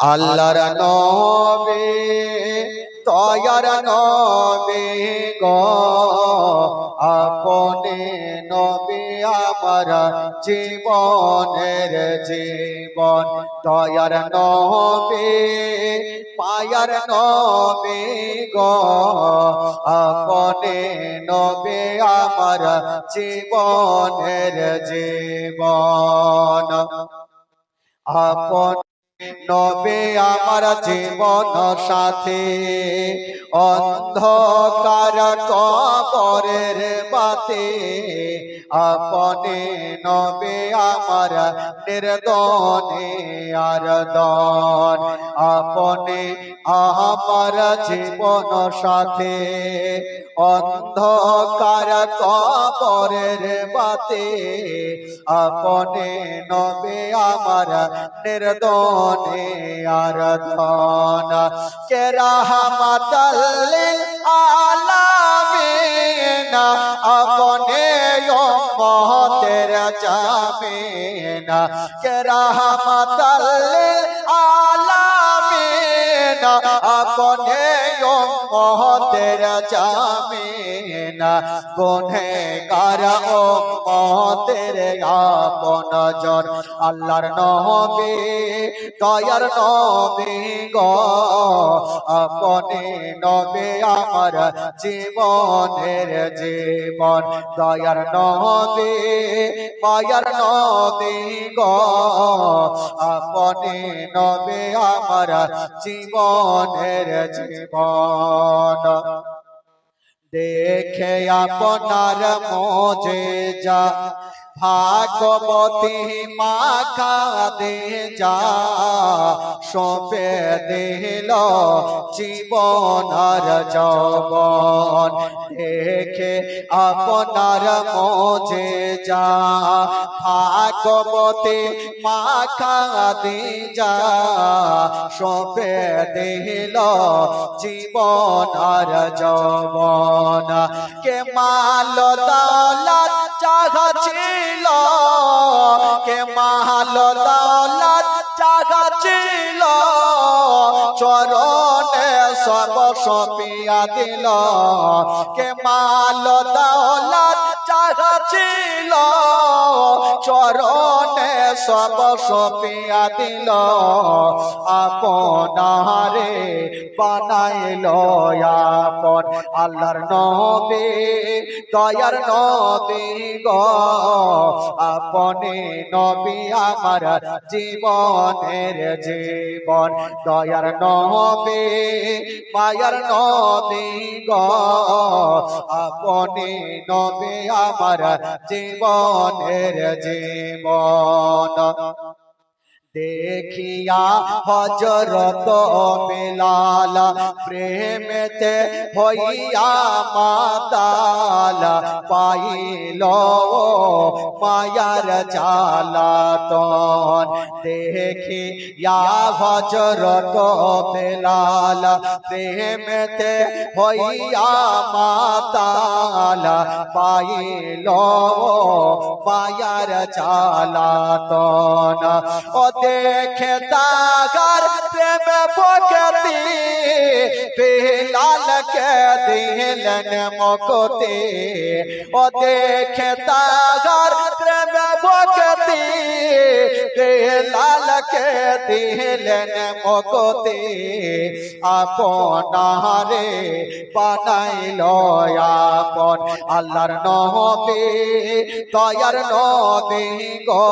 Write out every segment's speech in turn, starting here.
আল্লাহর নবী তয়ার নবী গো আপনি নবী আমার জীবনের জীবন তয়ার নবী পায়ার নবী গো আপনি নবী আমার জীবনের জীবন আপন নবী আমার জীবন সাথী অন্ধকার কবরের বাতি আপনি নবী আমার নির্দনে আর দন আপনি আমার জীবন সাথী অন্ধকার কবরের বাতি আপনি নবী আমার নির্দনে আর ধন কে রাহমাতাল লিল আলামিন আপনি উম্মতের জামিন কে রাহমাতাল লিল আলামিন আপনি উম্মতের জামিন গুনহগার উম্মতের আপন জন আল্লাহর নবী দয়ার নবী গো আপনি নবী আমার জীবনের জীবন দয়ার নবী মায়ার নবী গো আপনি নবী আমার জীবনের জীবন দেখে আপনার মোজেজা ভাগবতী মাখা দে যা সপে দিল জীবন আর যৌবন দেখে আপনার মোজেজা ভাগবতী মাখা দে যা সপে দিল জীবন আর যৌবন কে মাল দৌলত চাহা ছিল কে মাল দৌলত চাহা ছিল চরণে সব সপিয়া দিল কে মাল দৌলত চাহা ছিল চরণে সব সপিয়া দিল আপনারে বানাইল আপন আল্লাহর নবী দয়ার নবী গো আপনি নবী আমার জীবনের জীবন দয়ার নবী মায়ার নবী গো আপনি নবী আমার জীবনের জীবন দেখিয়া হযরত বিলাল প্রেমেতে হইয়া মাতাল পাইল মায়ার জালাতন দেখিয়া হযরত বিলাল প্রেমেতে হইয়া মাতাল পাইল মায়ার জালাতন ও দেখে তাগার প্রেম ভক্তি বিলাল কে দিলেন মুক্তি ও দেখে তাগার প্রেম ভক্তি বিলাল কে দিলেন মুক্তি আপনারে বানাইল আপন আল্লাহর নবী দয়ার নবী গো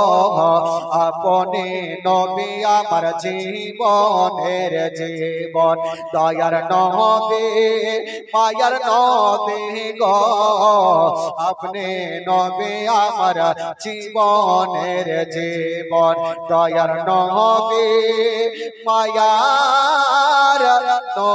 আপনি নবী আমার জীবনের জীবন দয়ার নবী মায়ার নবী গো আপনি নবী আমার জীবনের জীবন দয়ার নবী মায়ার নবী